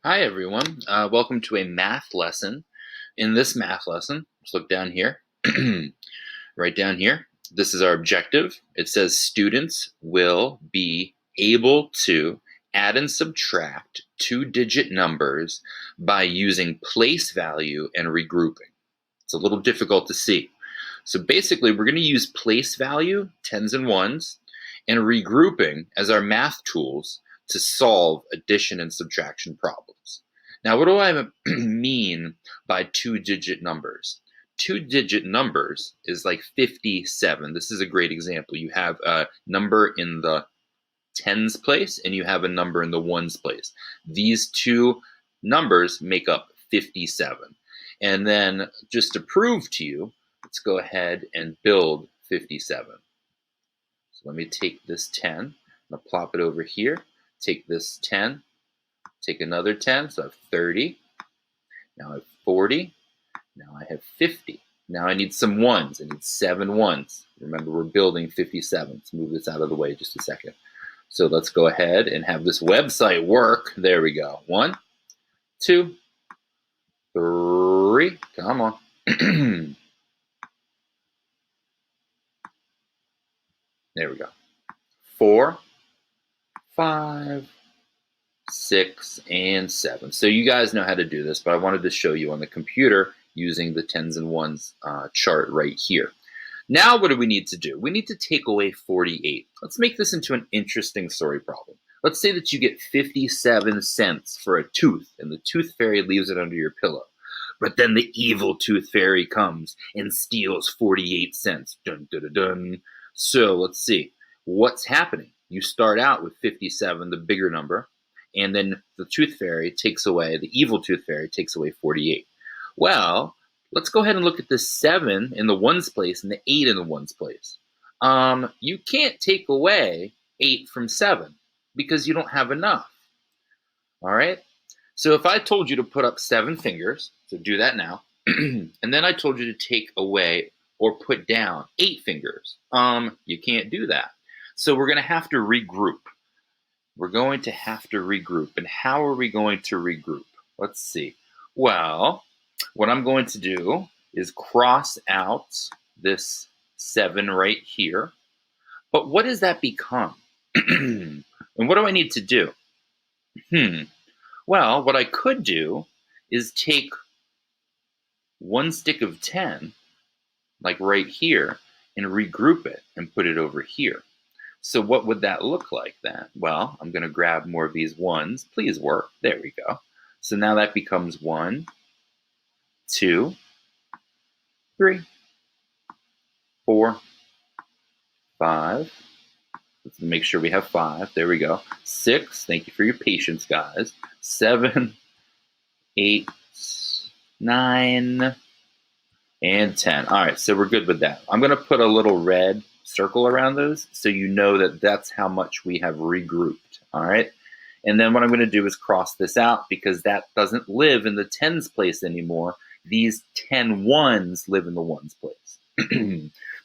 Hi, everyone. Welcome to a math lesson. In this math lesson, let's look down here, right down here. This is our objective. It says students will be able to add and subtract two-digit numbers by using place value and regrouping. It's a little difficult to see. So basically, we're going to use place value, tens and ones, and regrouping as our math tools to solve addition and subtraction problems. Now, what do I mean by two-digit numbers? Two-digit numbers is like 57. This is a great example. You have a number in the tens place and you have a number in the ones place. These two numbers make up 57. And then just to prove to you, let's go ahead and build 57. So let me take this 10, I'm gonna plop it over here, take this 10, take another 10, so I have 30, now I have 40, now I have 50. Now I need some ones, I need 7 ones. Remember, we're building 57. Let's move this out of the way just a second. So let's go ahead and have this website work. There we go. 1, 2, 3, come on. There we go. 4, 5, 6, and 7. So you guys know how to do this, but I wanted to show you on the computer using the tens and ones chart right here. Now what do we need to do? We need to take away 48. Let's make this into an interesting story problem. Let's say that you get 57 cents for a tooth, and the tooth fairy leaves it under your pillow. But then the evil tooth fairy comes and steals 48 cents. Dun, dun, dun, dun. So let's see. What's happening? You start out with 57, the bigger number, and then the tooth fairy takes away, the evil tooth fairy takes away 48. Well, let's go ahead and look at the 7 in the ones place and the 8 in the ones place. You can't take away 8 from 7 because you don't have enough. All right? So if I told you to put up 7 fingers, so do that now, and then I told you to take away or put down 8 fingers, you can't do that. So we're going to have to regroup. We're going to have to regroup. And how are we going to regroup? Let's see. Well, what I'm going to do is cross out this 7 right here. But what does that become? And what do I need to do? Well, what I could do is take one stick of 10, like right here, and regroup it and put it over here. So what would that look like then? Well, I'm going to grab more of these ones. Please work. There we go. So now that becomes 1, 2, 3, 4, 5. Let's make sure we have 5. There we go. 6. Thank you for your patience, guys. 7, 8, 9, and 10. All right, so we're good with that. I'm going to put a little red circle around those so you know that that's how much we have regrouped. All right. And then what I'm going to do is cross this out because that doesn't live in the tens place anymore. These 10 ones live in the ones place.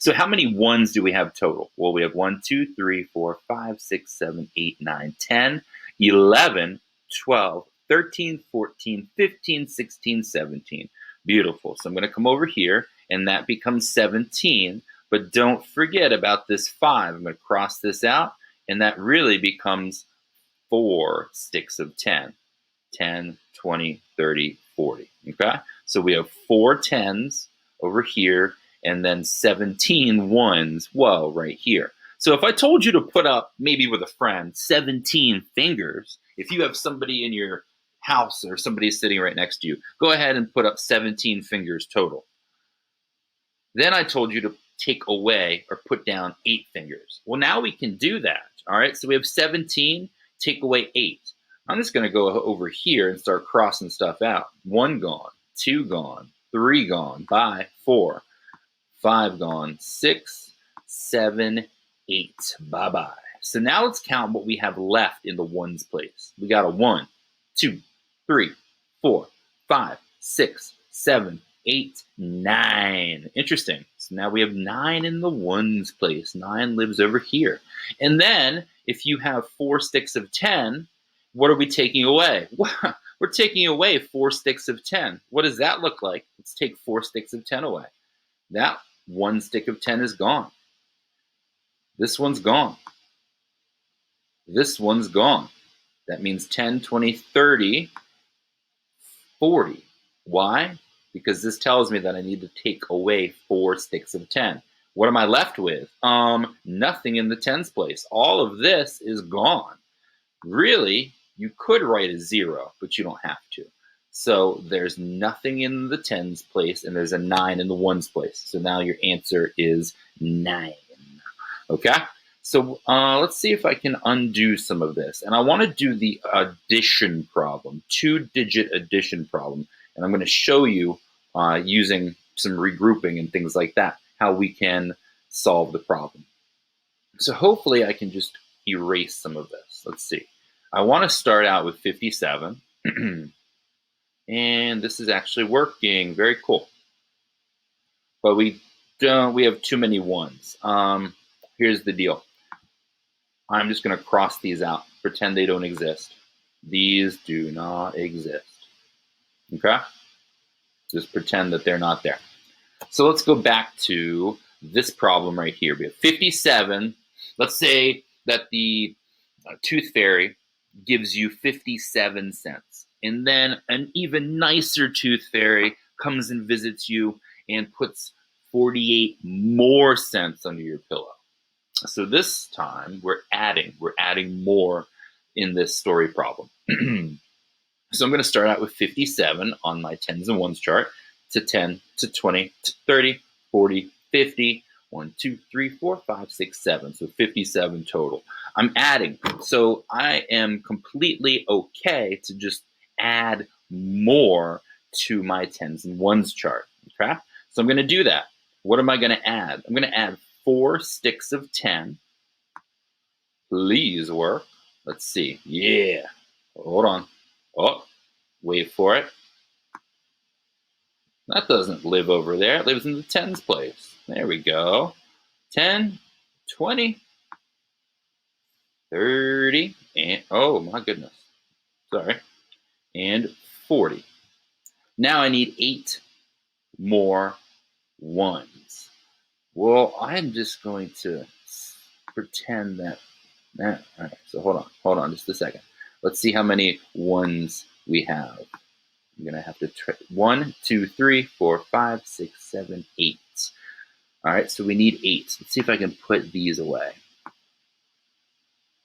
So how many ones do we have total? Well, we have 1, 2, 3, 4, 5, 6, 7, 8, 9, 10, 11, 12, 13, 14, 15, 16, 17. Beautiful. So I'm going to come over here, and that becomes 17. But don't forget about this 5. I'm going to cross this out, and that really becomes 4 sticks of 10. 10, 20, 30, 40. Okay? So we have 4 tens over here, and then 17 ones, whoa, right here. So if I told you to put up, maybe with a friend, 17 fingers, if you have somebody in your house or somebody sitting right next to you, go ahead and put up 17 fingers total. Then I told you to take away or put down 8 fingers. Well, now we can do that. All right, so we have 17, take away 8. I'm just going to go over here and start crossing stuff out. 1 gone, 2 gone, 3 gone, bye, 4, 5 gone, 6, 7, 8, bye-bye. So now let's count what we have left in the ones place. We got a 1, 2, 3, 4, 5, 6, 7, 8, 9. Interesting. So now we have 9 in the ones place. 9 lives over here. And then if you have 4 sticks of 10, what are we taking away? We're taking away 4 sticks of 10. What does that look like? Let's take 4 sticks of 10 away. That 1 stick of 10 is gone. This one's gone. This one's gone. That means 10, 20, 30, 40. Why? Because this tells me that I need to take away 4 sticks of 10. What am I left with? Nothing in the tens place. All of this is gone. Really, you could write a 0, but you don't have to. So there's nothing in the tens place, and there's a 9 in the ones place. So now your answer is 9. Okay? So let's see if I can undo some of this. And I want to do the addition problem, 2-digit addition problem. And I'm going to show you using some regrouping and things like that, how we can solve the problem. So hopefully I can just erase some of this. Let's see. I want to start out with 57. And this is actually working. Very cool. But we have too many ones. Here's the deal. I'm just going to cross these out, pretend they don't exist. These do not exist. Okay? Just pretend that they're not there. So let's go back to this problem right here. We have 57. Let's say that the tooth fairy gives you 57 cents. And then an even nicer tooth fairy comes and visits you and puts 48 more cents under your pillow. So this time we're adding more in this story problem. So I'm going to start out with 57 on my tens and ones chart, to 10, to 20, to 30, 40, 50, 1, 2, 3, 4, 5, 6, 7. So 57 total. I'm adding. So I am completely okay to just add more to my tens and ones chart. Okay? So I'm going to do that. What am I going to add? I'm going to add 4 sticks of 10. Please work. Let's see. Yeah. Hold on. Oh, wait for it. That doesn't live over there. It lives in the tens place. There we go. 10, 20, 30, and oh my goodness. Sorry. And 40. Now I need 8 more ones. Well, I'm just going to pretend that. All right, so hold on just a second. Let's see how many ones we have. I'm going to have to try 1, 2, 3, 4, 5, 6, 7, 8. All right, so we need 8. Let's see if I can put these away. Is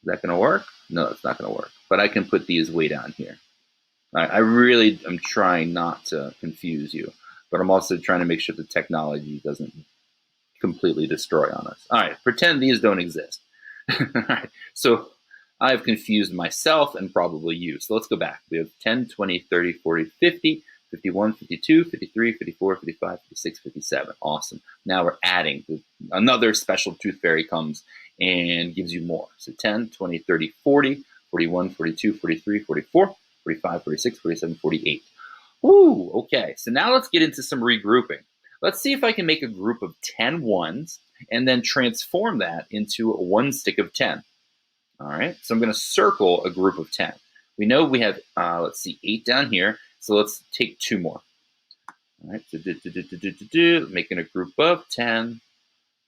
that going to work? No, it's not going to work. But I can put these way down here. All right, I really am trying not to confuse you, but I'm also trying to make sure the technology doesn't completely destroy on us. All right, pretend these don't exist. All right, so I've confused myself and probably you. So let's go back. We have 10, 20, 30, 40, 50, 51, 52, 53, 54, 55, 56, 57. Awesome. Now we're adding. Another special tooth fairy comes and gives you more. So 10, 20, 30, 40, 41, 42, 43, 44, 45, 46, 47, 48. Woo, okay. So now let's get into some regrouping. Let's see if I can make a group of 10 ones and then transform that into a 1 stick of 10. All right, so I'm going to circle a group of 10. We know we have, let's see, 8 down here. So let's take 2 more. All right, so making a group of 10,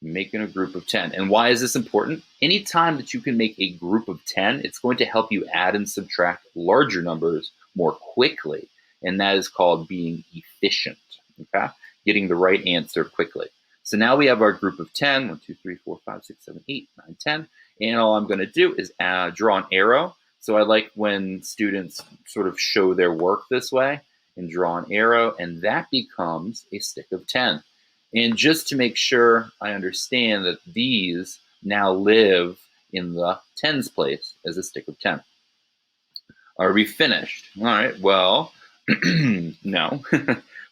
making a group of 10. And why is this important? Anytime that you can make a group of 10, it's going to help you add and subtract larger numbers more quickly. And that is called being efficient, okay? Getting the right answer quickly. So now we have our group of 10, 1, 2, 3, 4, 5, 6, 7, 8, 9, 10. And all I'm going to do is draw an arrow. So I like when students sort of show their work this way and draw an arrow, and that becomes a stick of 10. And just to make sure I understand that these now live in the tens place as a stick of 10. Are we finished? All right, well, no.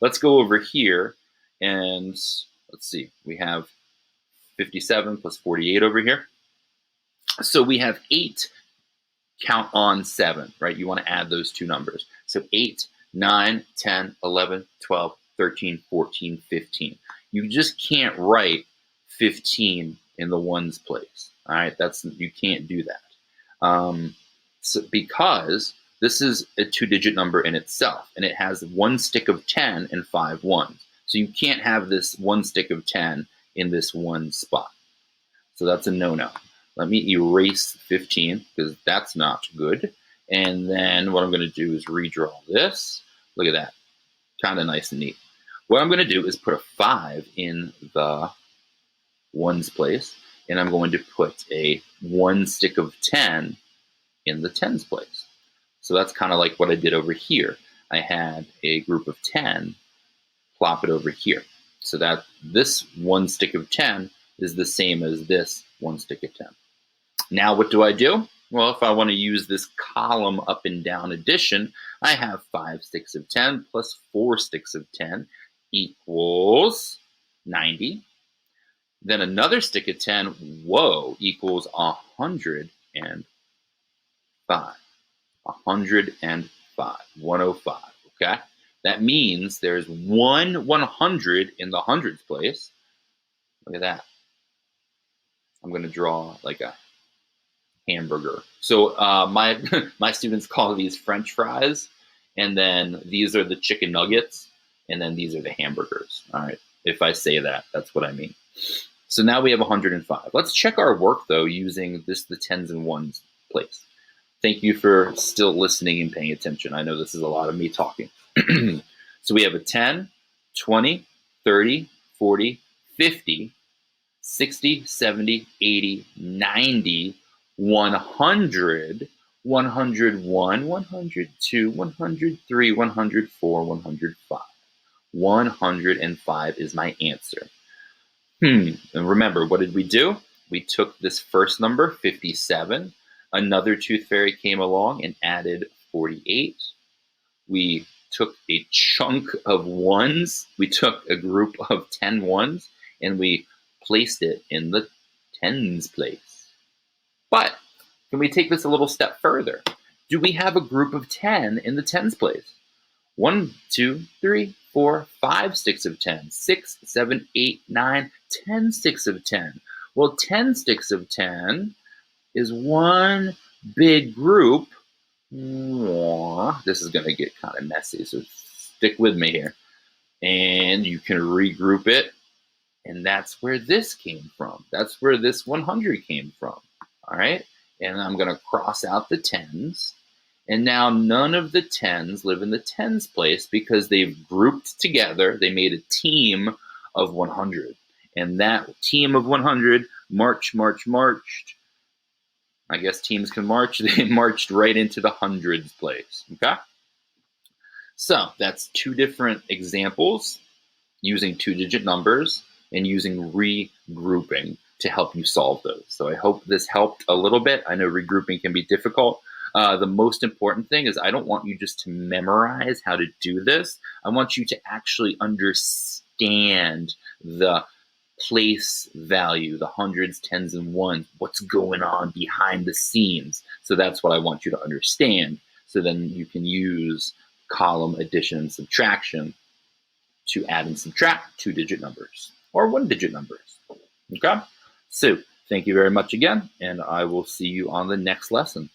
Let's go over here and let's see. We have 57 plus 48 over here. So we have 8, count on 7, right? You want to add those 2 numbers. So 8, 9, 10, 11, 12, 13, 14, 15. You just can't write 15 in the ones place. All right, you can't do that. So because this is a 2-digit number in itself, and it has 1 stick of 10 and 5 ones. So you can't have this 1 stick of 10 in this one spot. So that's a no-no. Let me erase 15 because that's not good. And then what I'm going to do is redraw this. Look at that. Kind of nice and neat. What I'm going to do is put a 5 in the ones place, and I'm going to put a 1 stick of 10 in the tens place. So that's kind of like what I did over here. I had a group of 10, plop it over here. So that this 1 stick of 10 is the same as this 1 stick of 10. Now what do I do? Well, if I want to use this column up and down addition, I have 5 sticks of 10 plus 4 sticks of 10 equals 90. Then another stick of 10, whoa, equals 105. 105, 105, okay? That means there's 100 in the hundreds place. Look at that. I'm going to draw like a hamburger. So my my students call these French fries, and then these are the chicken nuggets, and then these are the hamburgers. All right, if I say that, that's what I mean. So now we have 105. Let's check our work though using the tens and ones place. Thank you for still listening and paying attention. I know this is a lot of me talking. So we have a 10, 20, 30, 40, 50, 60, 70, 80, 90, 100, 101, 102, 103, 104, 105. 105 is my answer. And remember, what did we do? We took this first number, 57. Another tooth fairy came along and added 48. We took a chunk of ones. We took a group of 10 ones, and we placed it in the tens place. But can we take this a little step further? Do we have a group of 10 in the tens place? 1, 2, 3, 4, 5 sticks of 10, 6, 7, 8, 9, 10 sticks of 10. Well, 10 sticks of 10 is one big group. This is going to get kind of messy, so stick with me here. And you can regroup it, and that's where this came from. That's where this 100 came from. All right, and I'm going to cross out the tens. And now none of the tens live in the tens place because they've grouped together. They made a team of 100. And that team of 100 marched. I guess teams can march. They marched right into the hundreds place, okay? So that's 2 different examples using 2-digit numbers and using regrouping to help you solve those. So I hope this helped a little bit. I know regrouping can be difficult. The most important thing is I don't want you just to memorize how to do this. I want you to actually understand the place value, the hundreds, tens, and ones, what's going on behind the scenes. So that's what I want you to understand. So then you can use column addition and subtraction to add and subtract 2-digit numbers or 1-digit numbers. Okay? So thank you very much again, and I will see you on the next lesson.